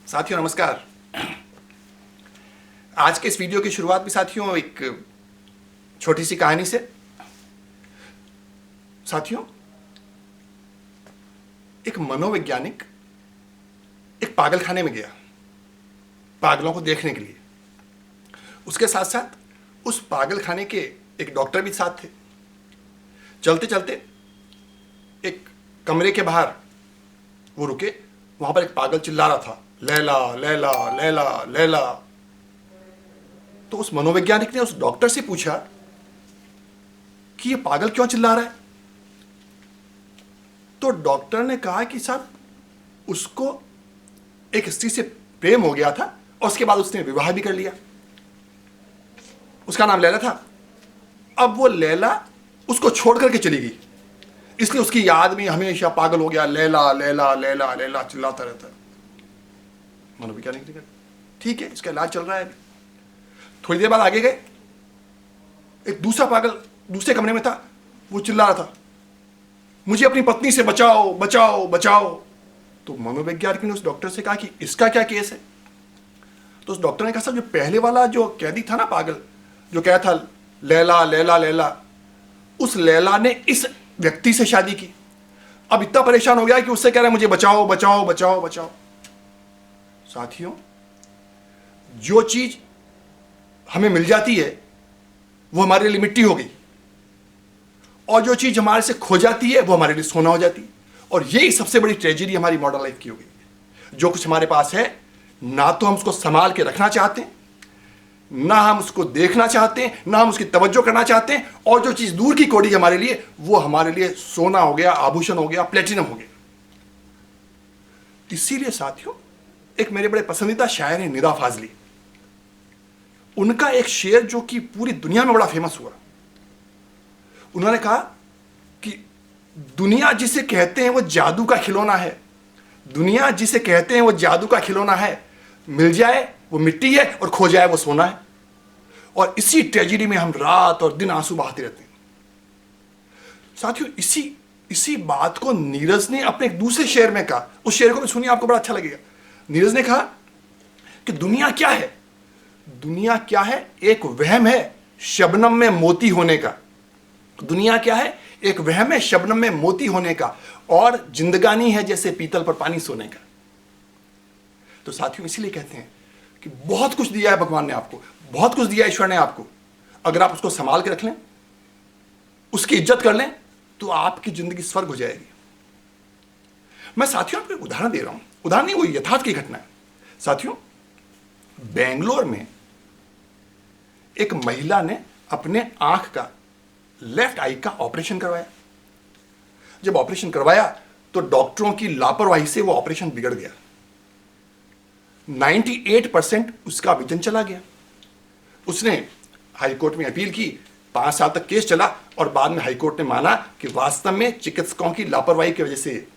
साथियों नमस्कार। आज के इस वीडियो की शुरुआत भी साथियों एक छोटी सी कहानी से। साथियों, एक मनोवैज्ञानिक एक पागलखाने में गया पागलों को देखने के लिए। उसके साथ साथ उस पागलखाने के एक डॉक्टर भी साथ थे। चलते चलते एक कमरे के बाहर वो रुके। वहां पर एक पागल चिल्ला रहा था, लैला लैला लैला लैला। तो उस मनोवैज्ञानिक ने उस डॉक्टर से पूछा कि ये पागल क्यों चिल्ला रहा है। तो डॉक्टर ने कहा कि साहब, उसको एक स्त्री से प्रेम हो गया था और उसके बाद उसने विवाह भी कर लिया। उसका नाम लैला था। अब वो लैला उसको छोड़ करके चली गई, इसलिए उसकी याद में हमेशा पागल हो गया, लैला लैला लैला लैला चिल्लाता रहता है। मनोवैज्ञानिक ने कहा ठीक है, इसका इलाज चल रहा है अभी। थोड़ी देर बाद आगे गए, एक दूसरा पागल दूसरे कमरे में था। वो चिल्ला रहा था, मुझे अपनी पत्नी से बचाओ बचाओ बचाओ। तो मनोवैज्ञानिक ने उस डॉक्टर से कहा कि इसका क्या केस है। तो उस डॉक्टर ने कहा साहब, जो पहले वाला जो कैदी था ना पागल, जो कहा था लैला लैला लैला, उस लैला ने इस व्यक्ति से शादी की। अब इतना परेशान हो गया कि उससे कह रहा है मुझे बचाओ बचाओ बचाओ बचाओ। साथियों, जो चीज हमें मिल जाती है वो हमारे लिए मिट्टी हो गई, और जो चीज हमारे से खो जाती है वो हमारे लिए सोना हो जाती है। और यही सबसे बड़ी ट्रेजेडी हमारी मॉडर्न लाइफ की हो गई है। जो कुछ हमारे पास है, ना तो हम उसको संभाल के रखना चाहते हैं, ना हम उसको देखना चाहते हैं, ना हम उसकी तवज्जो करना चाहते हैं, और जो चीज दूर की कोड़ी हमारे लिए, वो हमारे लिए सोना हो गया, आभूषण हो गया, प्लेटिनम हो गया। इसीलिए साथियों, एक मेरे बड़े पसंदीदा शायर हैं निदा फाजली। उनका एक शेर जो कि पूरी दुनिया में बड़ा फेमस हुआ। उन्होंने कहा कि दुनिया जिसे कहते हैं वो जादू का खिलौना है, दुनिया जिसे कहते हैं वो जादू का खिलौना है, मिल जाए वो मिट्टी है और खो जाए वो सोना है। और इसी ट्रेजेडी में हम रात और दिन आंसू बहाते रहते हैं। साथियों, इसी बात को नीरज ने अपने एक दूसरे शेर में कहा। उस शेर को भी सुनिए, आपको बड़ा अच्छा लगेगा। नीरज ने कहा कि दुनिया क्या है, दुनिया क्या है, एक वहम है शबनम में मोती होने का। दुनिया क्या है, एक वहम है शबनम में मोती होने का, और जिंदगानी है जैसे पीतल पर पानी सोने का। तो साथियों, इसीलिए कहते हैं कि बहुत कुछ दिया है भगवान ने आपको, बहुत कुछ दिया ईश्वर ने आपको। अगर आप उसको संभाल के रख लें, उसकी इज्जत कर लें, तो आपकी जिंदगी स्वर्ग हो जाएगी। मैं साथियों आपको एक उदाहरण दे रहा हूं। उदाहरण नहीं, वो यथार्थ की घटना है। साथियों, बेंगलोर में एक महिला ने अपने आंख का, लेफ्ट आई का ऑपरेशन करवाया। जब ऑपरेशन करवाया तो डॉक्टरों की लापरवाही से वो ऑपरेशन बिगड़ गया। 98% उसका विजन चला गया। उसने हाईकोर्ट में अपील की, 5 साल तक केस चला, और बाद में हाईकोर्ट ने माना कि वास्तव में चिकित्सकों की लापरवाही की वजह से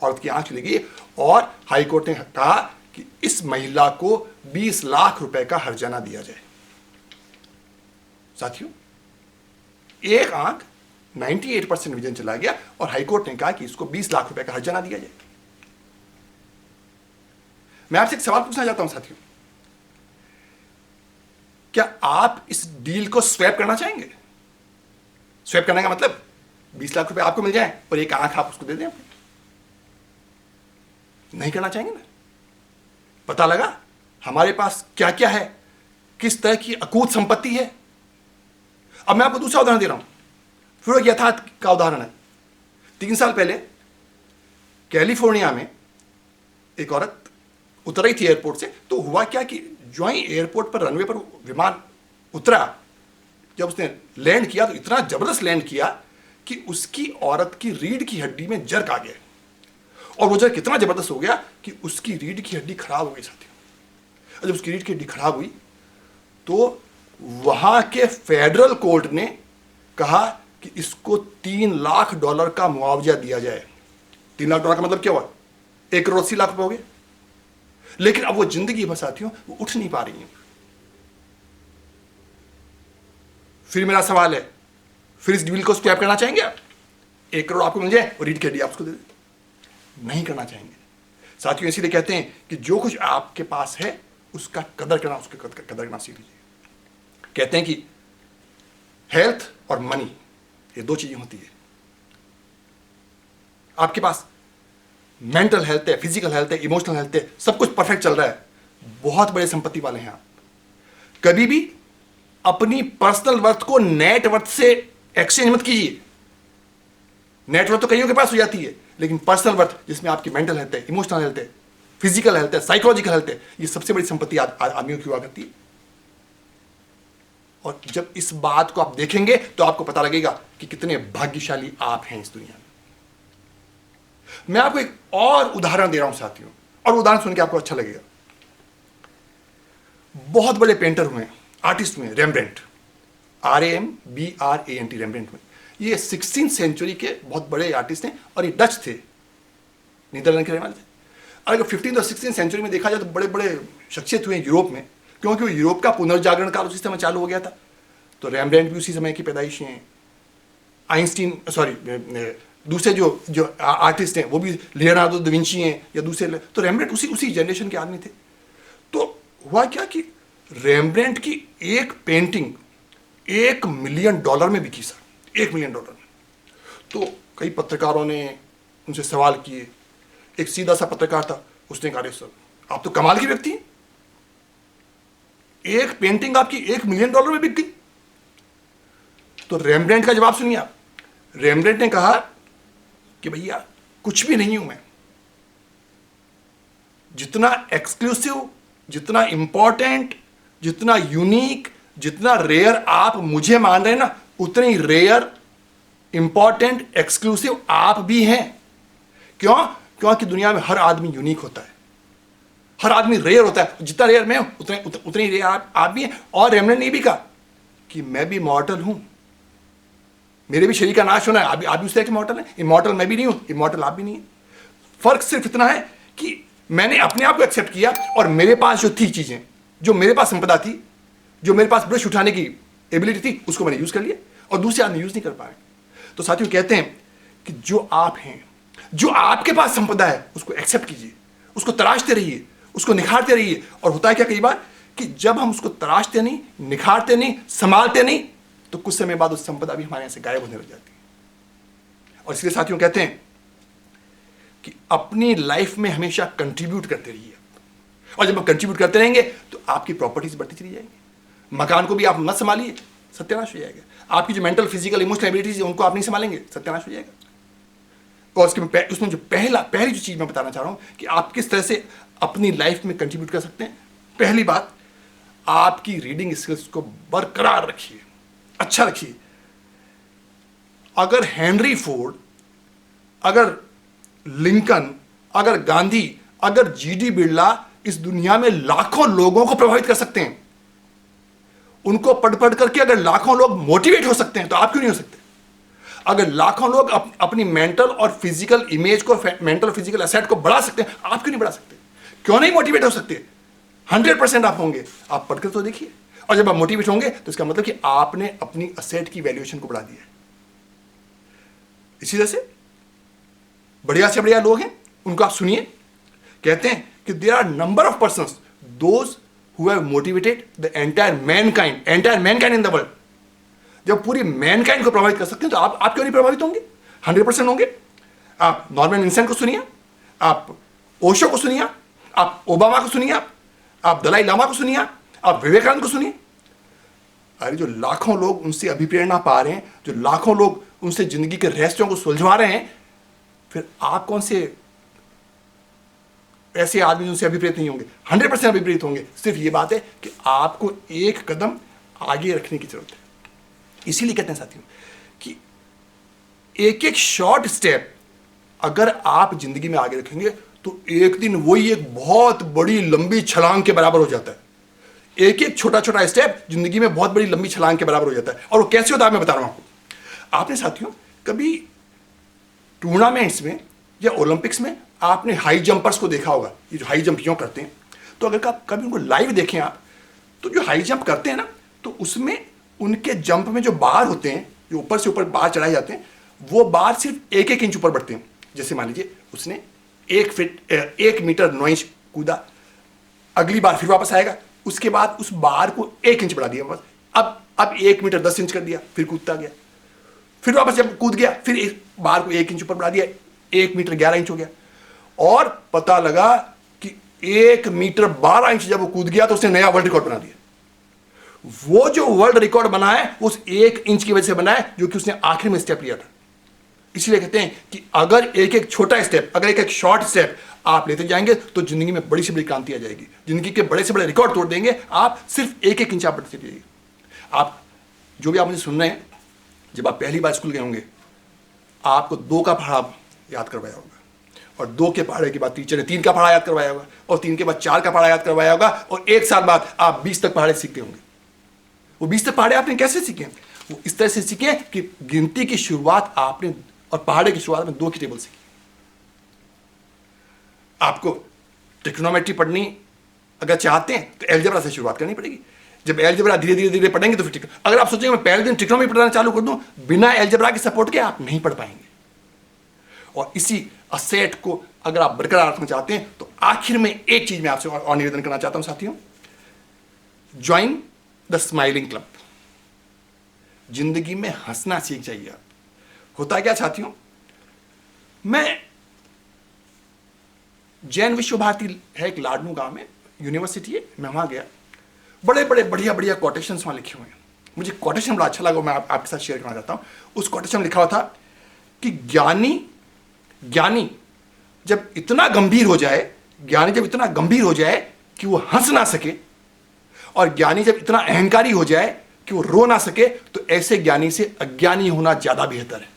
औरत की आंख चली गई। और हाईकोर्ट ने कहा कि इस महिला को 20 लाख रुपए का हर्जाना दिया जाए। साथियों, एक आंख, 98% विजन चला गया, और हाईकोर्ट ने कहा कि इसको 20 लाख रुपए का हर्जाना दिया जाए। मैं आपसे एक सवाल पूछना चाहता हूं साथियों, क्या आप इस डील को स्वैप करना चाहेंगे? स्वैप करने का मतलब 20 लाख रुपए आपको मिल जाए और एक आंख आप उसको दे दें। नहीं करना चाहेंगे ना? पता लगा हमारे पास क्या क्या है, किस तरह की अकूत संपत्ति है। अब मैं आपको दूसरा उदाहरण दे रहा हूं, फिर एक यथार्थ का उदाहरण है। 3 साल पहले कैलिफोर्निया में एक औरत उतर रही थी एयरपोर्ट से। तो हुआ क्या कि जो ही एयरपोर्ट पर रनवे पर विमान उतरा, जब उसने लैंड किया तो इतना जबरदस्त लैंड किया कि उसकी औरत की रीढ़ की हड्डी में जर्क आ गया। और वो जर्क कितना जबरदस्त हो गया कि उसकी रीढ़ की हड्डी खराब हो गई साथियों। जब उसकी रीढ़ की हड्डी खराब हुई तो वहां के फेडरल कोर्ट ने कहा कि इसको $3 लाख का मुआवजा दिया जाए। $3 लाख का मतलब क्या हुआ? 1 करोड़ 80 लाख रुपए हो गए। लेकिन अब वो जिंदगी भर साथियों वो उठ नहीं पा रही है। फिर मेरा सवाल है, फिर इस डील को स्वैप करना चाहेंगे आप? 1 करोड़ आपको मिल जाए और रीढ़ की हड्डी आप उसको दे दें? नहीं करना चाहेंगे। साथियों इसीलिए कहते हैं कि जो कुछ आपके पास है उसका कदर करना सीख लीजिए। कहते हैं कि हेल्थ और मनी ये दो चीजें होती है। आपके पास मेंटल हेल्थ है, फिजिकल हेल्थ है, इमोशनल हेल्थ है, सब कुछ परफेक्ट चल रहा है, बहुत बड़े संपत्ति वाले हैं आप। कभी भी अपनी पर्सनल वर्थ को नेट वर्थ से एक्सचेंज मत कीजिए। नेट वर्थ तो कईयों के पास हो जाती है, लेकिन पर्सनल वर्थ जिसमें आपकी मेंटल हेल्थ है, इमोशनल हेल्थ है, फिजिकल हेल्थ है, साइकोलॉजिकल हेल्थ है, ये सबसे बड़ी संपत्ति आदमियों की हुआ करती है। और जब इस बात को आप देखेंगे तो आपको पता लगेगा कि कितने भाग्यशाली आप हैं इस दुनिया में। मैं आपको एक और उदाहरण दे रहा हूं साथियों, और उदाहरण सुन के आपको अच्छा लगेगा। बहुत बड़े पेंटर हुए, आर्टिस्ट हुए, रेम्ब्रेंट, RAMBRANT, रेम्ब्रेंट हुए। ये 16th सेंचुरी के बहुत बड़े आर्टिस्ट हैं और ये डच थे, नीदरलैंड के रहने वाले थे। अगर 15th और 16th सेंचुरी में देखा जाए तो बड़े बड़े शख्सियत हुए यूरोप में, क्योंकि यूरोप का पुनर्जागरण काल उसी समय चालू हो गया था। तो रेम्ब्रेंट भी उसी समय की पैदाइश हैं। आइंस्टीन, दूसरे जो आर्टिस्ट हैं वो भी लियोनार्डो दा विंची हैं या दूसरे, तो रेम्ब्रेंट उसी जनरेशन के आदमी थे। तो हुआ क्या कि रेम्ब्रेंट की एक पेंटिंग $1 मिलियन में बिकी सर, $1 मिलियन में। तो कई पत्रकारों ने उनसे सवाल किए। एक सीधा सा पत्रकार था, उसने कहा, सर आप तो कमाल की व्यक्ति हैं, एक पेंटिंग आपकी $1 मिलियन में बिक गई। तो रेम्ब्रेंट का जवाब सुनिए आप। रेम्ब्रेंट ने कहा कि भैया कुछ भी नहीं हूं मैं, जितना एक्सक्लूसिव, जितना इंपॉर्टेंट, जितना यूनिक, जितना रेयर आप मुझे मान रहे हैं ना, उतने ही रेयर, इंपॉर्टेंट, एक्सक्लूसिव आप भी हैं। क्यों? क्योंकि दुनिया में हर आदमी यूनिक होता है, हर आदमी रेयर होता है। जितना रेयर मैं हूं उतने ही रेयर आप भी हैं। और रेम्ब्रेंट ने भी कहा कि मैं भी मॉर्टल हूं, मेरे भी शरीर का नाश होना है, आप भी उस तरह के मॉर्टल हैं। इमॉर्टल मैं भी नहीं हूं, इमॉर्टल आप भी नहीं है। फर्क सिर्फ इतना है कि मैंने अपने आप को एक्सेप्ट किया और मेरे पास जो थी चीजें, जो मेरे पास संपदा थी, जो मेरे पास ब्रश उठाने की एबिलिटी थी, उसको मैंने यूज कर लिया और दूसरे आदमी यूज नहीं कर पाए। तो साथियों कहते हैं कि जो आप हैं, जो आपके पास संपदा है, उसको एक्सेप्ट कीजिए, उसको तराशते रहिए, उसको निखारते रहिए। और होता है क्या कई बार कि जब हम उसको तराशते नहीं, निखारते नहीं, संभालते नहीं, तो कुछ समय बाद उस संपदा भी हमारे यहां से गायब होने लग जाती है। और इसलिए साथियों कहते हैं कि अपनी लाइफ में हमेशा कंट्रीब्यूट करते रहिए। और जब आप कंट्रीब्यूट करते रहेंगे तो आपकी प्रॉपर्टीज बढ़ती चली जाएंगी। मकान को भी आप मत संभालिए, सत्यानाश हो जाएगा। आपकी जो मेंटल, फिजिकल, इमोशनल एबिलिटीज है उनको आप नहीं संभालेंगे, सत्यानाश हो जाएगा। और उसमें जो पहली जो चीज मैं बताना चाह रहा हूं कि आप किस तरह से अपनी लाइफ में कंट्रीब्यूट कर सकते हैं। पहली बात, आपकी रीडिंग स्किल्स को बरकरार रखिए, अच्छा रखिए। अगर हेनरी फोर्ड, अगर लिंकन, अगर गांधी, अगर GD बिरला इस दुनिया में लाखों लोगों को प्रभावित कर सकते हैं, उनको पढ़ पढ़ करके अगर लाखों लोग मोटिवेट हो सकते हैं, तो आप क्यों नहीं हो सकते? अगर लाखों लोग अपनी मेंटल और फिजिकल इमेज को, मेंटल और फिजिकल एसेट को बढ़ा सकते हैं, आप क्यों नहीं बढ़ा सकते? क्यों नहीं मोटिवेट हो सकते? 100% आप होंगे। आप पढ़कर तो देखिए। और जब आप मोटिवेट होंगे तो इसका मतलब कि आपने अपनी एसेट की वैल्यूएशन को बढ़ा दिया है। इसी तरह से बढ़िया से बढ़िया लोग हैं, उनको आप सुनिए। कहते हैं कि there are number of persons those who have motivated the entire mankind in the world. जब पूरी मैनकाइंड को प्रभावित कर सकते हैं तो आप क्यों नहीं प्रभावित होंगे? 100% होंगे। आप नॉर्मन विंसेंट को सुनिए, आप ओशो को सुनिए, आप ओबामा को सुनिए, आप दलाई लामा को सुनिए, आप विवेकानंद को सुनिए। अरे जो लाखों लोग उनसे अभिप्रेरणा पा रहे हैं, जो लाखों लोग उनसे जिंदगी के रहस्यों को सुलझवा रहे हैं, फिर आप कौन से ऐसे आदमी उनसे अभिप्रेत नहीं होंगे? 100% अभिप्रेत होंगे। सिर्फ ये बात है कि आपको एक कदम आगे रखने की जरूरत है। इसीलिए कहते हैं साथियों कि एक एक शॉर्ट स्टेप अगर आप जिंदगी में आगे रखेंगे तो एक दिन वही एक बहुत बड़ी लंबी छलांग के बराबर हो जाता है। एक एक छोटा छोटा स्टेप जिंदगी में बहुत बड़ी लंबी छलांग के बराबर हो जाता है। और वो कैसे होता है मैं बता रहा हूं आपको। आपने साथियों कभी टूर्नामेंट्स में या ओलंपिक्स में आपने हाई जंपर्स को देखा होगा, ये जो हाई जंप यूं करते हैं, तो अगर कभी उनको लाइव देखें आप, तो जो हाई जंप करते हैं ना, तो उसमें उनके जंप में जो बार होते हैं, जो ऊपर से ऊपर बार चढ़ाए जाते हैं, वो बार सिर्फ 1-1 इंच ऊपर बढ़ते हैं। जैसे मान लीजिए उसने 1 मीटर 9 इंच कूदा, अगली बार फिर वापस आएगा, उसके बाद उस बार को 1 इंच बढ़ा दिया बस, अब 1 मीटर 10 इंच कर दिया, फिर कूदता गया, फिर वापस जब कूद गया फिर एक बार को 1 इंच ऊपर बढ़ा दिया, 1 मीटर 11 इंच हो गया। और पता लगा कि 1 मीटर 12 इंच जब वो कूद गया तो उसने नया वर्ल्ड रिकॉर्ड बना दिया। वो जो वर्ल्ड रिकॉर्ड बना है उस 1 इंच की वजह से बना है जो कि उसने आखिर में स्टेप लिया था। इसलिए कहते हैं कि अगर एक एक छोटा स्टेप, अगर एक एक शॉर्ट स्टेप आप लेते जाएंगे तो जिंदगी में बड़ी से बड़ी क्रांति आ जाएगी, जिंदगी के बड़े से बड़े रिकॉर्ड तोड़ देंगे आप, सिर्फ 1 इंच आप बढ़ते जाइए। आप जो भी आप मुझे सुन रहे हैं, जब आप पहली बार स्कूल गए होंगे आपको 2 का पहाड़ा याद करवाया होगा, और 2 के पहाड़े के बाद टीचर ने 3 का पहाड़ा याद करवाया होगा, और 3 के बाद 4 का पहाड़ा याद करवाया होगा, और 1 साल बाद आप 20 तक पहाड़े सीखते होंगे। वो 20 तक पहाड़े आपने कैसे सीखे? वो इस तरह से सीखे कि गिनती की शुरुआत आपने और पहाड़े की शुरुआत में 2 की टेबल सीखी। आपको ट्रिग्नोमेट्री पढ़नी अगर चाहते हैं तो अलजेब्रा से शुरुआत करनी पड़ेगी। जब अलजेब्रा धीरे धीरे धीरे पढ़ेंगे तो फिर अगर आप सोचेंगे मैं पहले दिन ट्रिग्नोमेट्री पढ़ना चालू कर दूं बिना अलजेब्रा के सपोर्ट के, आप नहीं पढ़ पाएंगे। और इसी असेट को अगर आप बरकरार रखना चाहते हैं तो आखिर में एक चीज मैं आपसे और निवेदन करना चाहता हूं साथियों, ज्वाइन द स्माइलिंग क्लब। जिंदगी में हंसना सीख जाइए आप। होता क्या साथियों, मैं जैन विश्व भारती है एक लाडनू गांव में यूनिवर्सिटी है, मैं वहां गया, बड़े बड़े बढ़िया बढ़िया कोटेशंस वहां लिखे हुए हैं। मुझे कोटेशन बड़ा अच्छा लगा, मैं आपके साथ शेयर करना चाहता हूं। उस कोटेशन में लिखा हुआ था कि ज्ञानी जब इतना गंभीर हो जाए, ज्ञानी जब इतना गंभीर हो जाए कि वो हंस ना सके, और ज्ञानी जब इतना अहंकारी हो जाए कि वो रो ना सके, तो ऐसे ज्ञानी से अज्ञानी होना ज्यादा बेहतर है।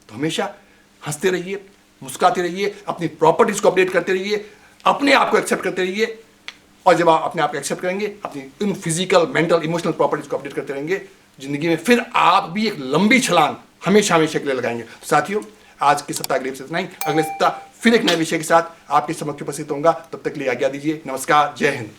तो हमेशा हंसते रहिए, मुस्कुराते रहिए, अपनी प्रॉपर्टीज को अपडेट करते रहिए, अपने आप को एक्सेप्ट करते रहिए, और जब आप अपने आप को एक्सेप्ट करेंगे, अपनी in physical mental emotional properties को अपडेट करते रहेंगे, जिंदगी में फिर आप भी एक लंबी छलांग हमेशा हमेशा के लिए लगाएंगे। साथियों, आज के सप्ताह के लिए इतना ही। अगले सप्ताह फिर एक नए विषय के साथ आपके समक्ष उपस्थित होऊंगा। तब तक के लिए आज्ञा दीजिए। नमस्कार, जय हिंद।